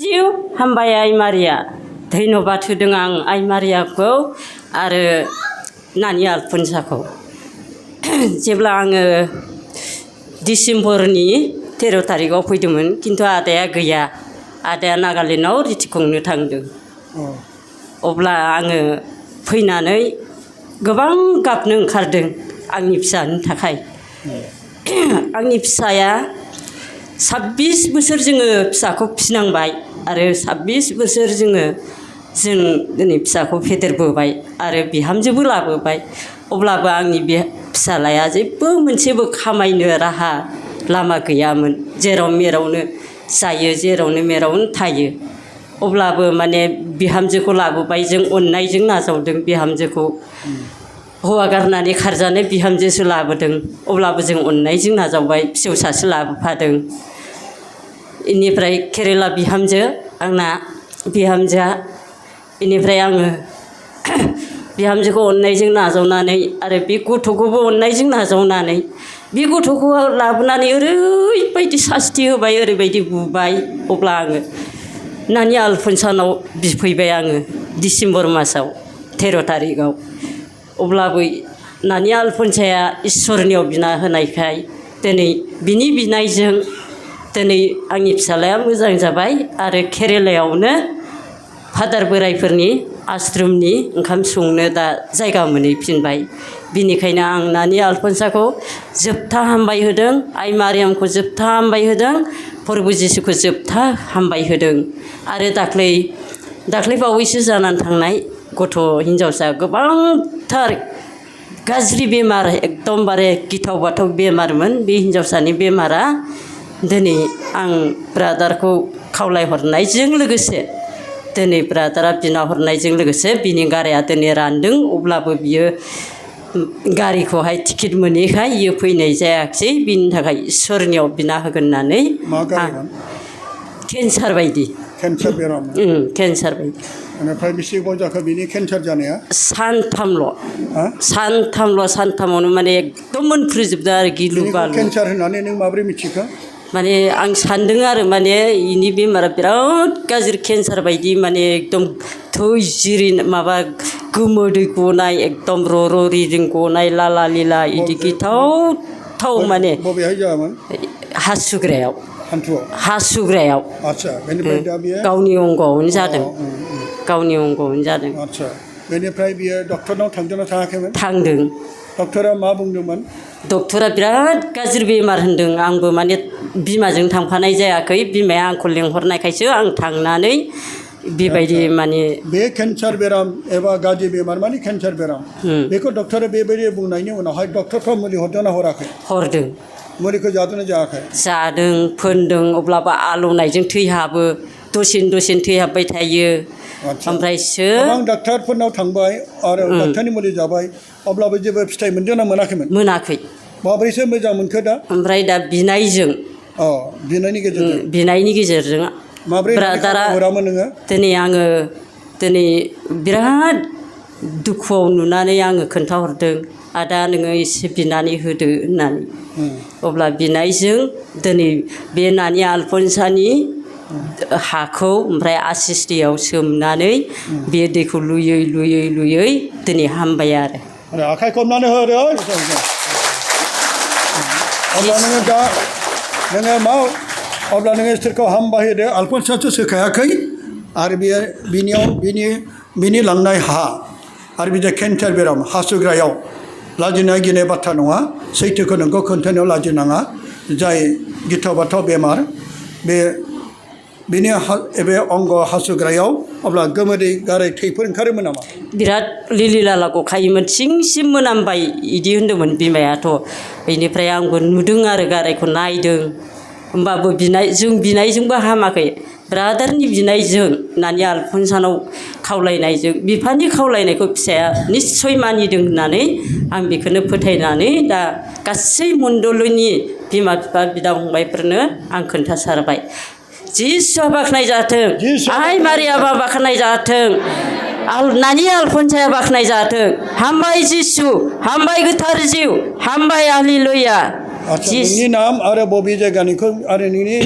जिउ हामबाय आइ मारिया धन्यबाद होदों आं आइ मारियाखौ आरो नानि आलफनसाखौ जेब्ला आङो डिसेम्बरनि 13 थारिखआव फैदोंमोन किन्तु आदाया गैया आदाया नागालेण्डआव रिटि खुंनो थांदों अब्ला आङो फैनानै गोबां गाबनो ओंखारदों आंनि फिसानि थाखाय आंनि फिसाया 26 बोसोर जोङो फिसाखौ फिनांबाय आरो 26 बोसोर जों दिनै फिसाखौ फेदेरबोबाय आरो बिहामजोबो लाबोबाय अब्लाबो आंनि बे फिसालाया जेबो मोनसेबो खामायनो राहा लामा गैयामोन जेराव मेरावनो जायो जेरावनो मेरावनो थायो अब्लाबो माने बिहामजोखौ लाबोबाय जों अननायजों नाजावदों बिहामजोखौ हौवा गारनानै खारजानाय बिहामजोसो लाबोदों अब्लाबो जों अननायजों नाजावबाय फिसौ सासे लाबोफादों बेनिफ्राय केरेला बिहामजो आंना बिहामजोआ बेनिफ्राय आङो बिहामजोखौ अननायजों नाजावनानै आरो बे गथ'खौबो अननायजों नाजावनानै बे गथ'खौ लाबोनानै ओरैबायदि सास्ति होबाय ओरैबायदि बुबाय अब्ला आङो नानि आलफनसानाव बिफैबाय आङो डिसेम्बर मासाव 13 थारिखआव अब्लाबो नानि आलफनसाया इसोरनियाव बिना होनायखाय दिनै बिनि बिनायजों दिनै आंनि फिसालाया मोजां जाबाय आरो केरेलायावनो फादार बोराइफोरनि आश्रमनि ओंखाम संनो दा जायगा मोनहैफिनबाय बिनिखायनो आं नानि आलफनसाखौ जोबथा हामबाय होदों आइ मारियामखौ जोबथा हामबाय होदों प्रभु जिसुखौ जोबथा हामबाय होदों आरो दाख्लै बावैसो जानानै थांनाय गथ' हिनजावसा गोबांथार गाज्रि बेमार एकदमबारे गिथाव बाथाव बेमारमोन बे हिनजावसानि बेमारा दिनै आं ब्रादारखौ खावलायहरनायजों लोगोसे दिनै ब्रादारा बिना हरनायजों लोगोसे बिनि गाराया दिनै रानदों अब्लाबो बियो गारिखौहाय टिकेट मोनैखाय बियो फैनाय जायाखिसै बिनि थाखाय इसोरनियाव बिना होगोन होननानै केन्सार बायदि केन्सार बेराम केन्सार बायदि बेनिफ्राय बेसे गोबाव जाखो बिनि केन्सार जानाया सानथामावनो माने एकदम मोनफ्रुजोबदों आरो गिलु बालु केन्सार होननानै नों माबोरै मिथिखो माने आं सान्दों आरो माने इनि बेमारा बिराद गाज्रि केन्सार बायदि माने एकदम थै जिरि माबा गोमोदै गनाय एकदम र' रिरिं गनाय लाला लिला इदि गिथाव माने बबेहाय जायामोन हासुग्रायाव हासुग्रायाव आच्छा बेनिफ्राय दा बियो गावनि अंगआवनो जादों गावनि अंगआवनो जादों आच्छा बेनिफ्राय बियो डक्टरनाव थांदोंना थाङाखैमोन थांदों डक्टरा मा बुंदोंमोन डक्टरा बिराद गाज्रि बेमार होनदों आंबो माने बिमाजों थांफानाय जायाखै बिमाया आंखौ लेंहरनायखायसो आं थांनानै बेबायदि माने बे केन्सार बेराम एबा गाज्रि बेमार माने केन्सार बेराम बेखौ डक्टरा बेबायदि बुंनायनि उनावहाय डक्टरफ्रा मुलि हरदोंना हराखै हरदों मुलिखौ जादोंना जायाखै जादों फोनदों अब्लाबो आलौनायजों थैहाबो दसेनो थैहाबबाय थायो ओमफ्रायसो गोबां डाक्टारफोरनाव थांबाय आरो डाक्टारनि मुलि जाबाय अब्लाबो जेबो फिथाइ मोनदोंना मोनाखैमोन मोनाखै माब्रैसो मोजां मोनखो दा ओमफ्राय दा बिनायजों बिनायनि गेजेरजों माब्रै ब्रादारा नोङो दिनै आङो बिराद दुखुआव नुनानै आङो खोन्थाहरदों आदा नोङो एसे बिनानै होदो होननानै अब्ला बिनायजों दिनै बे नानि आलफनसानि हाखौ ओमफ्राय आसिस्टियाव सोमनानै बे दैखौ लुयै दिनै हामबाय आरो आखाइ खबनानै हो अब्ला नोङो दा अब्ला नोङो इसोरखौ हामबाय होदो आलफनसासो सोखायाखै आरो बियो बिनि लांनाय हा आरो बिदि केन्सार बेराम हासुग्रायाव लाजिनाय गिनाय बाथ्रा नङा सैथोखौ नोंखौ खोन्थानायाव लाजिनाङा जाय गिथाव बाथाव बेमार बिनि बे अंग हासुग्रायाव अब्ला गोमोदै गाराय थैफोर ओंखारोमोन नामा बिराद लिलि लाला गखायोमोन सिंसिम मोनामबाय इदि होन्दोंमोन बिमायाथ' बेनिफ्राय आंबो नुदों आरो गारायखौ नायदों होमबाबो जों बिनायजोंबो हामाखै ब्रादारनि बिनायजों नानि आलफनसानाव खावलायनायजों बिफानि खावलायनायखौ फिसाया निस्सय मानिदों होननानै आं बेखौनो फोथायनानै दा गासै मण्डलनि बिमा बिफा बिदा फंबायफोरनो आं खोन्थासारबाय जिसुआ बाख्नाय जाथों आइ मारियाबा बाख्नाय जाथों नानि आलफनसाया बाख्नाय जाथों हामबाय जिसु हामबाय गोथार जिउ हामबाय हालेलुया आच्छा नोंनि नाम आरो बबे जायगानिखौ आरो नोंनि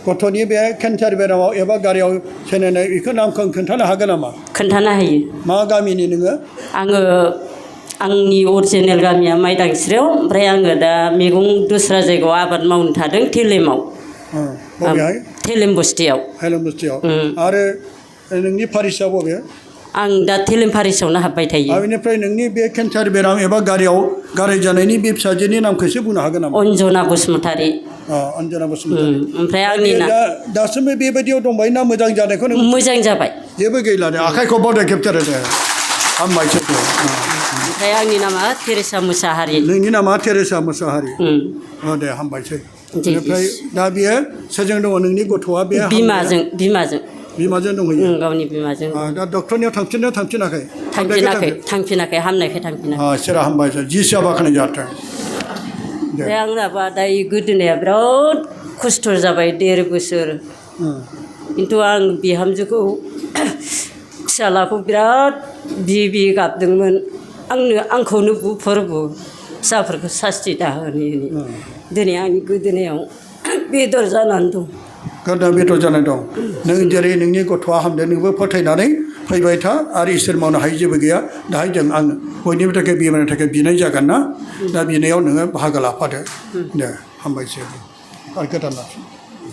गथ'नि बे केन्सार बेरामाव एबा गारियाव सेनायनाय बेखौ नामखौ खोन्थानो हागोन नामा? खोन्थानो हायो। मा गामिनि नोङो? आङो आंनि अरिजिनेल गामिया माइदांस्रियाव, ओमफ्राय आङो दा मैगं दस्रा जायगायाव आबाद मावनो थादों थेलेमाव। बबेहाय? थेलेम बस्तियाव। थेलेम बस्तियाव। आरो नोंनि फारिसा बबे? आं दा थेलेम फारिसावनो हाबबाय थायो। आरो बेनिफ्राय नोंनि बे केन्सार बेराम एबा गारियाव गाराय जानायनि बे फिसाजोनि नामखौ एसे बुंनो हागोन नामा? अन्जना बसुमतारी। अन्जना बसुमतारी। ओमफ्राय आंनि दासिमबो बेबायदियाव दंबाय ना मोजां जानायखौ नों? मोजां जाबाय। जेबो गैला दे, आखाइखौ बावदाय खेबथारो दे। हामबायसै। ओमफ्राय आंनि नामा तेरेसा मुसाहारि। नोंनि नामा तेरेसा मुसाहारि। दे हामबायसै। बेनिफ्राय दा बेयो सोरजों दङ नोंनि गथ'आ? बे बिमाजों बिमाजों दंहैयो। गावनि बिमाजों। दा डक्टरनियाव थांफिनाखै? थांफिनाखै हामनायखाय थांफिनाखै। इसोरा हामबायसै, जिसुआ बाख्नाय जाथों। ओमफ्राय आंनाबा दायो गोदोनाया बिराद खस्थ' जाबाय 1.5 बोसोर। खिन्थु आं बिहामजोखौ फिसालाखौ बिराद बि गाबदोंमोन, आंखौनो बुफोरबो फिसाफोरखौ सास्ति दाहोनो। दिनै आंनि गोदोनायाव बेदर जानानै दं। गोदोनायाव बेदर जानाय दं। नों जेरै नोंनि गथ'आ हामदों, नोंबो फोथायनानै फैबाय था, आरो इसोर मावनो हायै जेबो गैया। दाहाय जों आं बयनिबो थाखाय बेमारनि थाखाय बिनाय जागोन ना? दा बिनायाव नोङो बाहागो लाफादो। दे हामबायसै। आरो गोदान